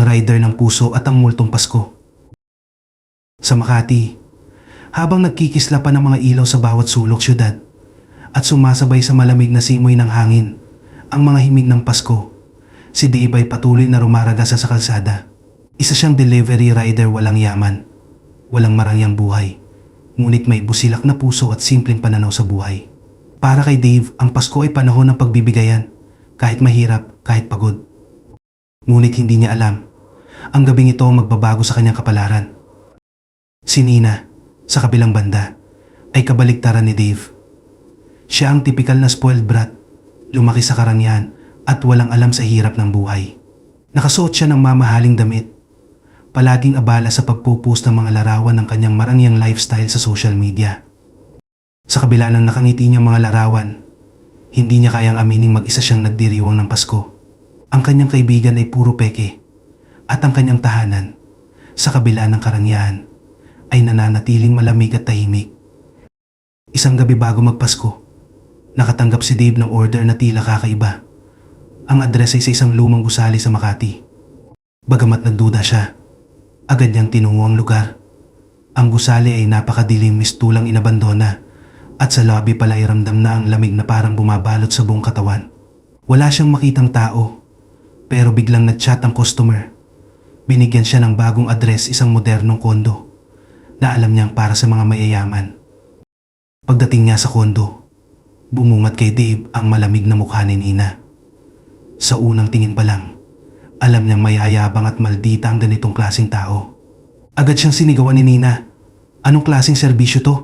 ang rider ng puso at ang multong Pasko. Sa Makati, habang nagkikisla pa ng mga ilaw sa bawat sulok syudad at sumasabay sa malamig na simoy ng hangin ang mga himig ng Pasko, si Dave ay patuloy na rumaragas sa kalsada. Isa siyang delivery rider walang yaman, walang marangyang buhay, ngunit may busilak na puso at simpleng pananaw sa buhay. Para kay Dave, ang Pasko ay panahon ng pagbibigayan, kahit mahirap, kahit pagod. Ngunit hindi niya alam, ang gabing ito ang magbabago sa kanyang kapalaran. Si Nina, sa kabilang banda, ay kabaligtaran ni Dave. Siya ang tipikal na spoiled brat, lumaki sa karangyaan at walang alam sa hirap ng buhay. Nakasuot siya ng mamahaling damit, palaging abala sa pagpupost ng mga larawan ng kanyang marangyang lifestyle sa social media. Sa kabila ng nakangiti niyang mga larawan, hindi niya kayang amining mag-isa siyang nagdiriwang ng Pasko. Ang kanyang kaibigan ay puro peke at ang kanyang tahanan, sa kabila ng karangyaan, ay nananatiling malamig at tahimik. Isang gabi bago magpasko, nakatanggap si Dave ng order na tila kakaiba. Ang address ay sa isang lumang gusali sa Makati. Bagamat nagduda siya, agad niyang tinungo ang lugar. Ang gusali ay napakadilim, mistulang inabandona at sa lobby pala ay ramdam na ang lamig na parang bumabalot sa buong katawan. Wala siyang makitang tao, pero biglang nag-chat ang customer. Binigyan siya ng bagong address, isang modernong kondo na alam niyang para sa mga mayayaman. Pagdating niya sa kondo, bumungat kay Dave ang malamig na mukha ni Nina. Sa unang tingin pa lang, alam niyang mayayabang at maldita ang ganitong klaseng tao. Agad siyang sinigawan ni Nina. Anong klaseng serbisyo to?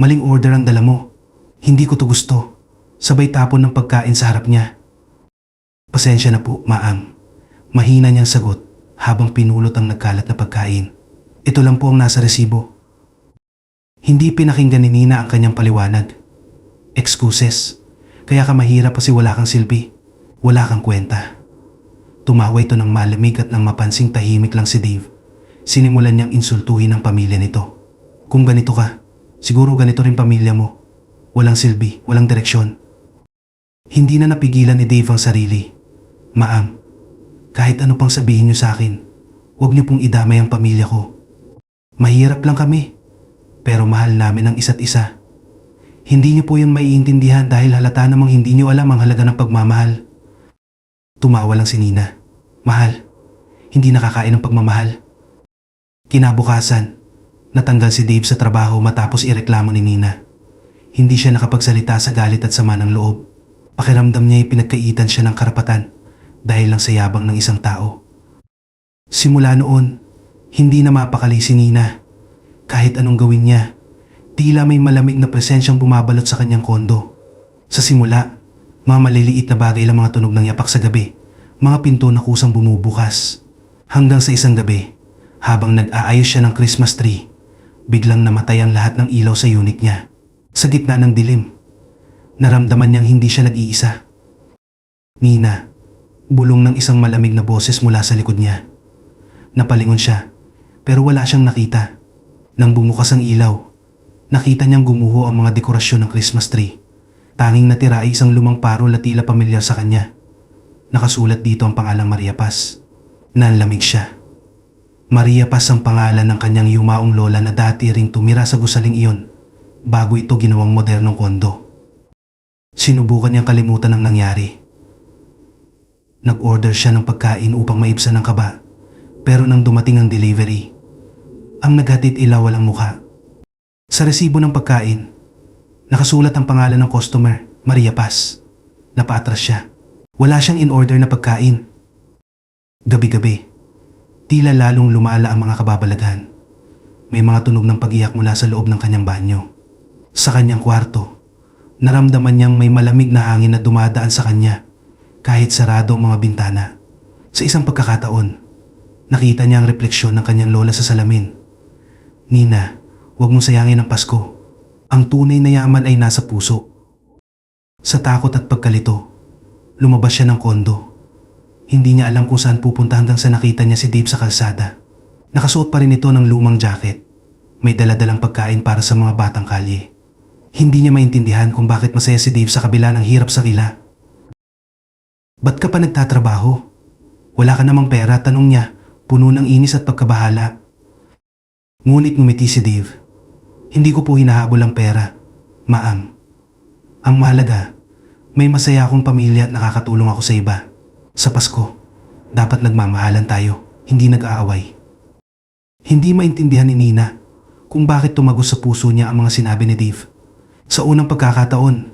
Maling order ang dala mo. Hindi ko to gusto. Sabay tapon ng pagkain sa harap niya. Pasensya na po, ma'am. Mahina niyang sagot habang pinulot ang nagkalat na pagkain. Ito lang po ang nasa resibo. Hindi pinakinggan ni Nina ang kanyang paliwanag. Excuses. Kaya ka mahirap kasi wala kang silbi. Wala kang kwenta. Tumawa ito ng malamig at nang mapansing tahimik lang si Dave, sinimulan niyang insultuhin ang pamilya nito. Kung ganito ka, siguro ganito rin pamilya mo. Walang silbi, walang direksyon. Hindi na napigilan ni Dave ang sarili. Ma'am, kahit ano pang sabihin niyo sa akin, huwag niyo pong idamay ang pamilya ko. Mahirap lang kami, pero mahal namin ang isa't isa. Hindi niyo po yun maiintindihan dahil halata namang hindi niyo alam ang halaga ng pagmamahal. Tumawa lang si Nina. Mahal, hindi nakakain ng pagmamahal. Kinabukasan, natanggal si Dave sa trabaho matapos ireklamo ni Nina. Hindi siya nakapagsalita sa galit at sama ng loob. Pakiramdam niya ay pinagkaitan siya ng karapatan dahil lang sa yabang ng isang tao. Simula noon, hindi na mapakali si Nina. Kahit anong gawin niya, tila may malamig na presensyang bumabalot sa kanyang kondo. Sa simula, mga maliliit na bagay lang mga tunog ng yapak sa gabi, mga pinto na kusang bumubukas. Hanggang sa isang gabi, habang nag-aayos siya ng Christmas tree, biglang namatay ang lahat ng ilaw sa unit niya. Sa gitna ng dilim, naramdaman niyang hindi siya nag-iisa. Nina, bulong ng isang malamig na boses mula sa likod niya. Napalingon siya, pero wala siyang nakita. Nang bumukas ang ilaw, nakita niyang gumuho ang mga dekorasyon ng Christmas tree. Tanging natira ay isang lumang parol na tila pamilyar sa kanya. Nakasulat dito ang pangalang Maria Paz. Nanlamig siya. Maria Paz ang pangalan ng kanyang yumaong lola na dati ring tumira sa gusaling iyon bago ito ginawang modernong kondo. Sinubukan niyang kalimutan ang nangyari. Nag-order siya ng pagkain upang maibsan ang kaba, pero nang dumating ang delivery, ang naghatid ilaw walang mukha. Sa resibo ng pagkain, nakasulat ang pangalan ng customer, Maria Paz. Napaatras siya. Wala siyang in-order na pagkain. Gabi-gabi, tila lalong lumala ang mga kababalaghan. May mga tunog ng pag-iyak mula sa loob ng kanyang banyo. Sa kanyang kwarto, naramdaman niyang may malamig na hangin na dumadaan sa kanya kahit sarado ang mga bintana. Sa isang pagkakataon, nakita niya ang refleksyon ng kanyang lola sa salamin. Nina, huwag mong sayangin ang Pasko. Ang tunay na yaman ay nasa puso. Sa takot at pagkalito, lumabas siya ng kondo. Hindi niya alam kung saan pupunta hanggang sa nakita niya si Dave sa kalsada. Nakasuot pa rin ito ng lumang jacket. May daladalang pagkain para sa mga batang kalye. Hindi niya maintindihan kung bakit masaya si Dave sa kabila ng hirap sa kila. Ba't ka pa nagtatrabaho? Wala ka namang pera, tanong niya, puno ng inis at pagkabahala. Ngunit ngumiti si Dave. Hindi ko po hinahabol ang pera, Ma'am. Ang mahalaga, may masaya akong pamilya at nakakatulong ako sa iba. Sa Pasko, dapat nagmamahalan tayo, hindi nag-aaway. Hindi maintindihan ni Nina kung bakit tumagos sa puso niya ang mga sinabi ni Dave. Sa unang pagkakataon,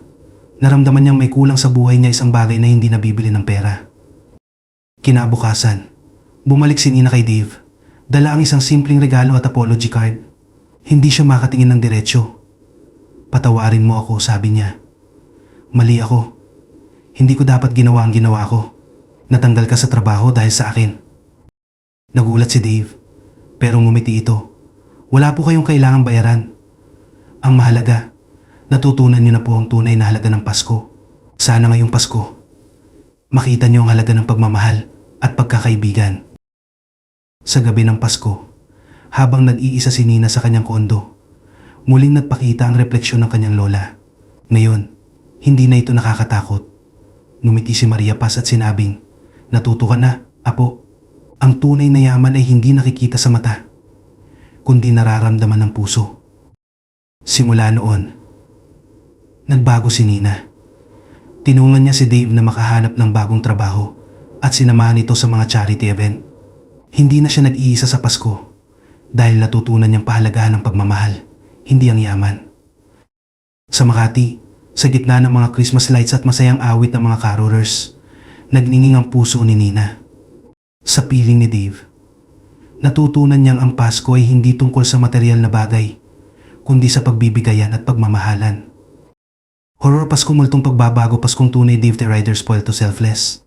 naramdaman niyang may kulang sa buhay niya isang bagay na hindi nabibili ng pera. Kinabukasan, bumalik si Nina kay Dave. Dala ang isang simpleng regalo at apology card. Hindi siya makatingin ng diretsyo. Patawarin mo ako, sabi niya. Mali ako. Hindi ko dapat ginawa ang ginawa ko. Natanggal ka sa trabaho dahil sa akin. Nagulat si Dave, pero ngumiti ito. Wala po kayong kailangang bayaran. Ang mahalaga, natutunan niyo na po ang tunay na halaga ng Pasko. Sana ngayong Pasko, makita niyo ang halaga ng pagmamahal at pagkakaibigan. Sa gabi ng Pasko, habang nag-iisa si Nina sa kanyang kondo, muling nagpakita ang refleksyon ng kanyang lola. Ngayon, hindi na ito nakakatakot. Ngumiti si Maria Paz at sinabing, natuto ka na, apo. Ang tunay na yaman ay hindi nakikita sa mata, kundi nararamdaman ng puso. Simula noon, nagbago si Nina. Tinungan niya si Dave na makahanap ng bagong trabaho at sinamahan ito sa mga charity event. Hindi na siya nag-iisa sa Pasko dahil natutunan niyang pahalagahan ng pagmamahal, hindi ang yaman. Sa Makati, sa gitna ng mga Christmas lights at masayang awit ng mga carolers, nagninging ang puso ni Nina. Sa piling ni Dave, natutunan niyang ang Pasko ay hindi tungkol sa material na bagay, kundi sa pagbibigayan at pagmamahalan. Horror Pasko multong pagbabago, Paskong tunay, Dave the Rider spoiled to selfless.